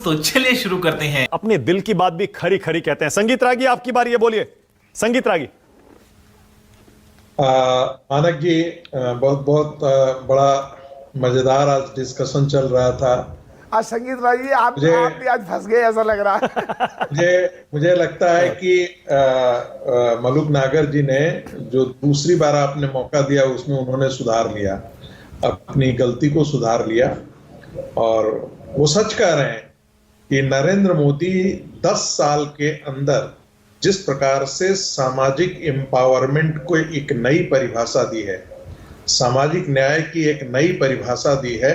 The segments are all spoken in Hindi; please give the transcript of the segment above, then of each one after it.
तो चलिए शुरू करते हैं। अपने दिल की बात भी खरी खरी कहते हैं। संगीत रागी, आपकी बारी है, बोलिए। संगीत रागी। मानक जी, बहुत बहुत बड़ा मजेदार आज डिस्कशन चल रहा था। आज संगीत रागी आप भी आज फंस गए ऐसा लग रहा है। मुझे लगता है कि मलूक नागर जी ने जो दूसरी बार आपने मौका दिया उसमें उन्होंने सुधार लिया, अपनी गलती को सुधार लिया, और वो सच कह रहे हैं कि नरेंद्र मोदी 10 साल के अंदर जिस प्रकार से सामाजिक एम्पावरमेंट को एक नई परिभाषा दी है, सामाजिक न्याय की एक नई परिभाषा दी है,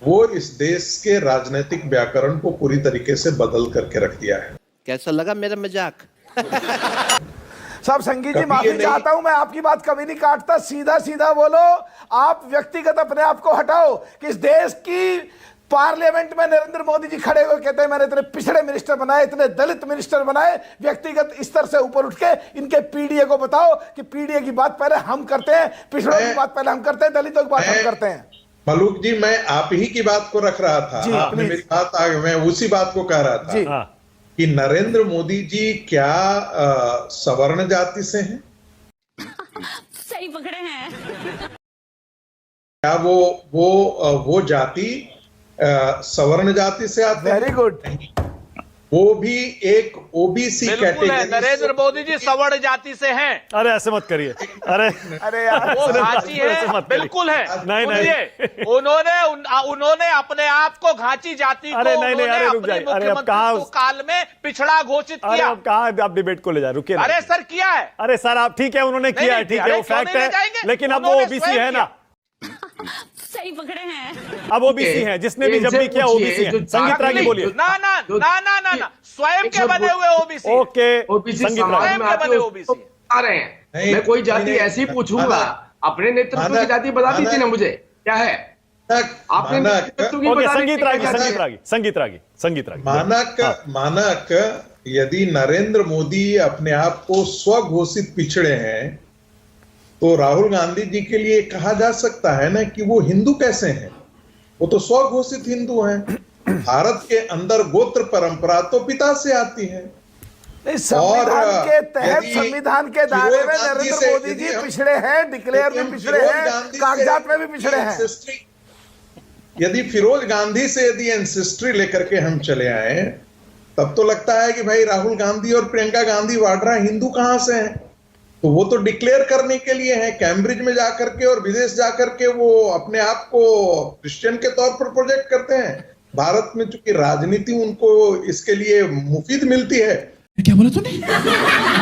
वो इस देश के राजनीतिक व्याकरण को पूरी तरीके से बदल करके रख दिया है। कैसा लगा मेरा मजाक? सब संगीत जी माफी चाहता हूं, मैं आपकी बात कभी नहीं काटता, सीधा सीधा बोलो। आप व्यक्तिगत अपने आप को हटाओ कि इस देश की पार्लियामेंट में नरेंद्र मोदी जी खड़े हुए कहते हैं मैंने इतने पिछड़े मिनिस्टर बनाए, इतने दलित मिनिस्टर बनाए। व्यक्तिगत स्तर से ऊपर उठ के इनके पीडीए को बताओ कि पीडीए की बात पहले हम करते हैं, पिछड़ों की बात पहले हम करते हैं, दलितों की बात हम करते हैं। मलूक जी, मैं आप ही की बात को रख रहा था, आपने मेरी बात आगे, मैं उसी बात को कह रहा था कि नरेंद्र मोदी जी क्या सवर्ण जाति से हैं? सही पकड़े हैं। क्या वो जाति सवर्ण जाति से आते हैं? Very good. वो भी एक ओबीसी कैटेगरी। नरेंद्र मोदी जी सवर्ण जाति से हैं। अरे ऐसे मत करिए। अरे यार, वो घाची है, बिल्कुल है। नहीं उन्होंने अपने आप को घाची जाति को मुख्यमंत्री काल में पिछड़ा घोषित किया। अब कहाँ आप डिबेट को ले जा, रुकिए। अरे सर किया है। अरे सर आप ठीक है, उन्होंने किया है, ठीक है, वो फैक्ट है, लेकिन अब वो ओबीसी है ना। सही पकड़े हैं। अब ओबीसी है, जिसने भी जब भी किया ओबीसी है। संगीत रागी बोलिए। ना स्वयं के बने हुए ओबीसी। ओके, संगीत रागी के बने ओबीसी आ रहे हैं। मैं कोई जाति ऐसी पूछूंगा, अपने नेतृत्व की जाति बता दीजिए ना मुझे, क्या है आपने नेतृत्व की? ओके, संगीत रागी। मानक, यदि नरेंद्र मोदी अपने आप को स्वघोषित पिछड़े हैं तो राहुल गांधी जी के लिए कहा जा सकता है ना कि वो हिंदू कैसे हैं? वो तो स्वघोषित हिंदू हैं। भारत के अंदर गोत्र परंपरा तो पिता से आती है। संविधान के तहत, संविधान के दायरे में नरेंद्र मोदी जी पिछड़े हैं, डिक्लेयर में पिछड़े हैं, कागजात में भी पिछड़े हैं। यदि फिरोज गांधी से यदि एंसेस्ट्री लेकर के हम चले आए, तब तो लगता है कि भाई राहुल गांधी और प्रियंका गांधी वाड्रा हिंदू कहां से हैं? तो वो तो डिक्लेयर करने के लिए है, कैम्ब्रिज में जाकर के और विदेश जाकर के वो अपने आप को क्रिश्चियन के तौर पर प्रोजेक्ट करते हैं। भारत में चूंकि राजनीति उनको इसके लिए मुफीद मिलती है, क्या बोला तूने?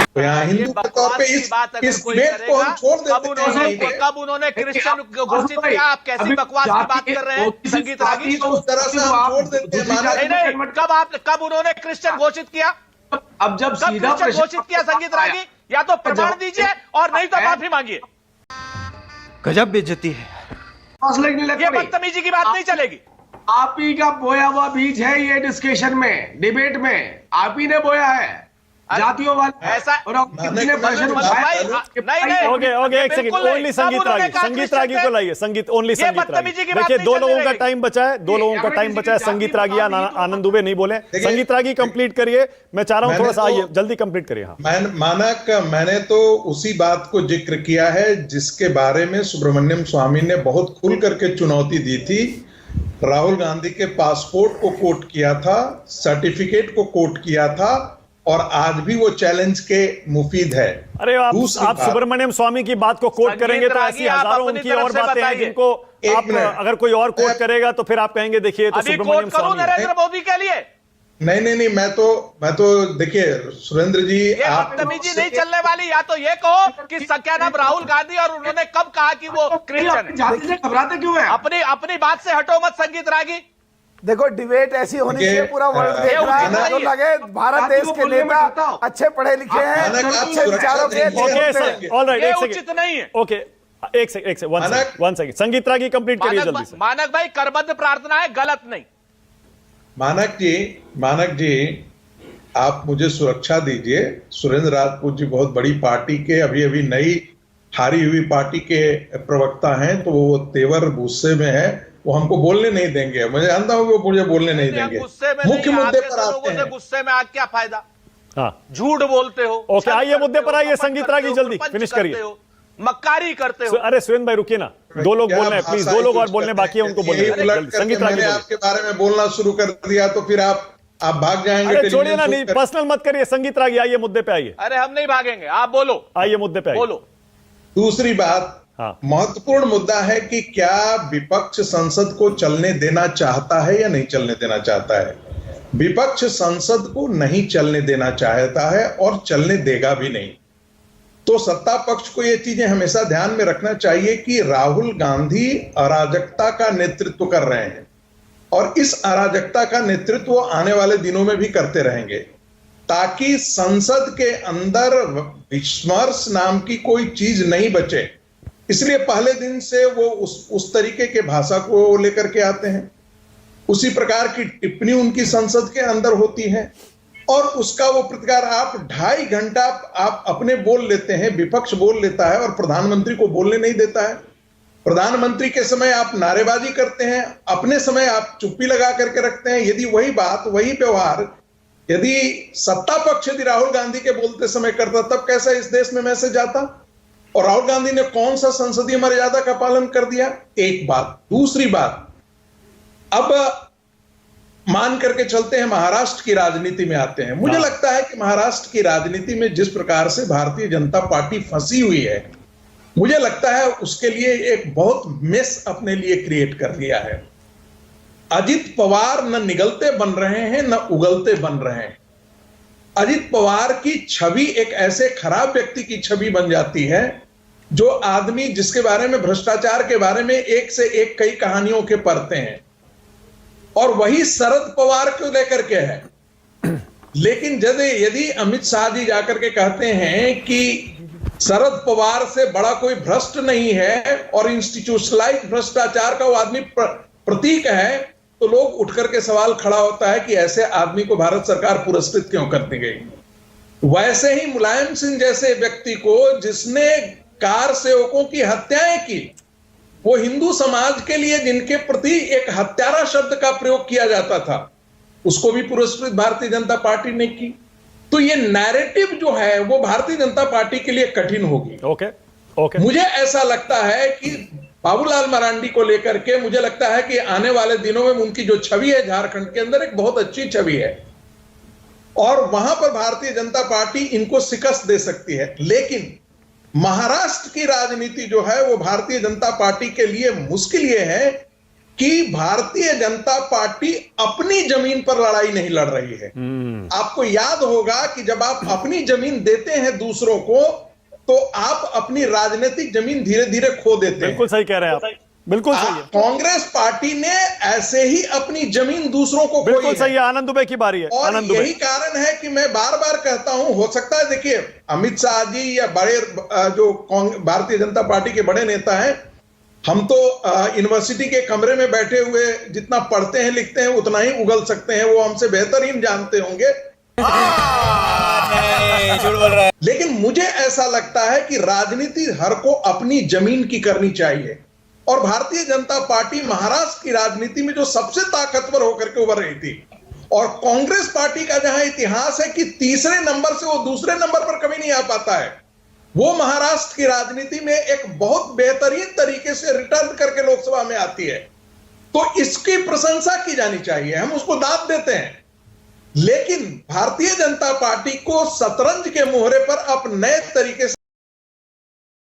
तो यहाँ हिंदू के तौर पे इस डिबेट को हम छोड़ देते हैं। कब उन्होंने क्रिश्चियन घोषित किया? आप कैसी बकवास की बात कर रहे हैं संगीत रागी? उस तरह से हम छोड़ देते हैं। कब उन्होंने क्रिश्चियन घोषित किया? अब जब सीधा घोषित किया संगीत रागी, या तो प्रमाण दीजिए और नहीं तो माफी मांगिए। गजब बेइज्जती है। ये बदतमीजी की बात नहीं चलेगी। आप ही का बोया हुआ बीज है ये डिस्कशन में, डिबेट में आप ही ने बोया है जातियों वाले ऐसा। और कितने भाषण ओके, एक सेकंड, ओनली संगीत रागी को लाइए। ओनली संगीत रागी। देखिए, 2 लोगों का टाइम बचा है, संगीत रागी या आनंद दुबे नहीं बोले। संगीत रागी कंप्लीट करिए, मैं चाह रहा हूं थोड़ा सा आइए, जल्दी कंप्लीट करिए। मानक, मैंने तो उसी बात को जिक्र किया है जिसके बारे में सुब्रमण्यम स्वामी ने बहुत खुल करके चुनौती दी थी। राहुल गांधी के पासपोर्ट को कोट किया था, सर्टिफिकेट को कोट किया था, और आज भी वो चैलेंज के मुफीद है। अरे आप सुब्रमण्यम स्वामी की बात को कोट करेंगे तो ऐसी हजारों उनकी और बातें हैं जिनको आप, अगर कोई और कोट करेगा तो फिर आप कहेंगे देखिए तो सुब्रमण्यम स्वामी नरेंद्र मोदी के लिए। नहीं, मैं तो देखिए सुरेंद्र जी, आप बदतमीजी नहीं चलने वाली। या तो ये कहो कि क्या नाम राहुल गांधी और उन्होंने कब कहा कि वो क्रिश्चियन जाति से घबराते क्यों है? अपनी बात से हटो मत संगीत रागी। देखो, डिबेट ऐसी होनी चाहिए, पूरा वर्ल्ड देख रहा है, तो लगे भारत देश के नेता अच्छे पढ़े लिखे हैं, अच्छे विचारों के। ऑलराइट, ये उचित नहीं है। ओके, एक सेकंड, वन सेकंड, संगीत रागी कंप्लीट करिए जल्दी से। मानक भाई, करबद्ध प्रार्थना है, गलत नहीं। मानक जी, आप मुझे सुरक्षा दीजिए। सुरेंद्र राजपूत जी बहुत बड़ी पार्टी के, अभी नई हारी हुई पार्टी के प्रवक्ता हैं, तो वो तेवर गुस्से में है। वो हमको बोलने नहीं देंगे, मुझे जानता हूँ वो मुझे बोलने नहीं देंगे। मुख्य मुद्दे पर आते हैं। गुस्से में आज क्या फायदा? हाँ, झूठ बोलते हो। ओके, आइए मुद्दे पर आइए। संगीत रागी जल्दी फिनिश करिए। मक्कारी करते हो। अरे सुरेंद्र भाई रुकिए ना, दो लोग बोल रहे हैं, प्लीज, दो लोग और बोलने बाकी है, उनको बोलने दीजिए। संगीत रागी आपके बारे में बोलना शुरू कर दिया तो फिर आप भाग जाएंगे। अरे छोड़िए ना, नहीं पर्सनल मत करिए। संगीत रागी आइए मुद्दे पे आइए। अरे हम नहीं भागेंगे, आप बोलो। आइए मुद्दे पे आइए। बोलो। दूसरी बात, हाँ, महत्वपूर्ण मुद्दा है कि क्या विपक्ष संसद को चलने देना चाहता है या नहीं चलने देना चाहता है। विपक्ष संसद को नहीं चलने देना चाहता है और चलने देगा भी नहीं। तो सत्ता पक्ष को ये चीजें हमेशा ध्यान में रखना चाहिए कि राहुल गांधी अराजकता का नेतृत्व कर रहे हैं और इस अराजकता का नेतृत्व आने वाले दिनों में भी करते रहेंगे, ताकि संसद के अंदर विमर्श नाम की कोई चीज नहीं बचे। इसलिए पहले दिन से वो उस तरीके के भाषा को लेकर के आते हैं, उसी प्रकार की टिप्पणी उनकी संसद के अंदर होती है और उसका वो प्रतिकार आप 2.5 घंटा आप अपने बोल लेते हैं, विपक्ष बोल लेता है और प्रधानमंत्री को बोलने नहीं देता है। प्रधानमंत्री के समय आप नारेबाजी करते हैं, अपने समय आप चुप्पी लगा करके रखते हैं। यदि वही बात, वही व्यवहार यदि सत्ता पक्ष यदि राहुल गांधी के बोलते समय करता, तब कैसा इस देश में मैसेज आता? और राहुल गांधी ने कौन सा संसदीय मर्यादा का पालन कर दिया? एक बात। दूसरी बात, अब मान करके चलते हैं महाराष्ट्र की राजनीति में आते हैं। मुझे लगता है कि महाराष्ट्र की राजनीति में जिस प्रकार से भारतीय जनता पार्टी फंसी हुई है, मुझे लगता है उसके लिए एक बहुत मेस अपने लिए क्रिएट कर लिया है। अजित पवार न निगलते बन रहे हैं न उगलते बन रहे हैं। अजित पवार की छवि एक ऐसे खराब व्यक्ति की छवि बन जाती है जो आदमी जिसके बारे में, भ्रष्टाचार के बारे में एक से एक कई कहानियों के पढ़ते हैं, और वही शरद पवार को लेकर के है। लेकिन यदि अमित शाह जी जाकर के कहते हैं कि शरद पवार से बड़ा कोई भ्रष्ट नहीं है और इंस्टीट्यूशनलाइज भ्रष्टाचार का वो आदमी प्रतीक है, तो लोग उठ करके सवाल खड़ा होता है कि ऐसे आदमी को भारत सरकार पुरस्कृत क्यों करती गई। वैसे ही मुलायम सिंह जैसे व्यक्ति को, जिसने कार सेवकों की हत्याएं की, वो हिंदू समाज के लिए जिनके प्रति एक हत्यारा शब्द का प्रयोग किया जाता था, उसको भी पुरस्कृत भारतीय जनता पार्टी ने की। तो ये नैरेटिव जो है वो भारतीय जनता पार्टी के लिए कठिन होगी। ओके। मुझे ऐसा लगता है कि बाबूलाल मरांडी को लेकर के मुझे लगता है कि आने वाले दिनों में उनकी जो छवि है झारखंड के अंदर, एक बहुत अच्छी छवि है और वहां पर भारतीय जनता पार्टी इनको शिकस्त दे सकती है। लेकिन महाराष्ट्र की राजनीति जो है वो भारतीय जनता पार्टी के लिए मुश्किल ये है कि भारतीय जनता पार्टी अपनी जमीन पर लड़ाई नहीं लड़ रही है। आपको याद होगा कि जब आप अपनी जमीन देते हैं दूसरों को, तो आप अपनी राजनीतिक जमीन धीरे धीरे खो देते हैं। बिल्कुल सही कह रहे हैं आप, बिल्कुल सही है। कांग्रेस पार्टी ने ऐसे ही अपनी जमीन दूसरों को खोई। बिल्कुल सही है। आनंद दुबे की बारी है। और यही कारण है कि मैं बार बार कहता हूं, हो सकता है देखिए अमित शाह जी या बड़े जो भारतीय जनता पार्टी के बड़े नेता हैं, हम तो यूनिवर्सिटी के कमरे में बैठे हुए जितना पढ़ते हैं लिखते हैं उतना ही उगल सकते हैं, वो हमसे बेहतरीन जानते होंगे। लेकिन मुझे ऐसा लगता है कि राजनीति हर को अपनी जमीन की करनी चाहिए और भारतीय जनता पार्टी महाराष्ट्र की राजनीति में जो सबसे ताकतवर होकर के उभर रही थी, और कांग्रेस पार्टी का जहां इतिहास है कि तीसरे नंबर से वो दूसरे नंबर पर कभी नहीं आ पाता है, वो महाराष्ट्र की राजनीति में एक बहुत बेहतरीन तरीके से रिटर्न करके लोकसभा में आती है। तो इसकी प्रशंसा की जानी चाहिए, हम उसको दाद देते हैं। लेकिन भारतीय जनता पार्टी को शतरंज के मोहरे पर अब नए तरीके से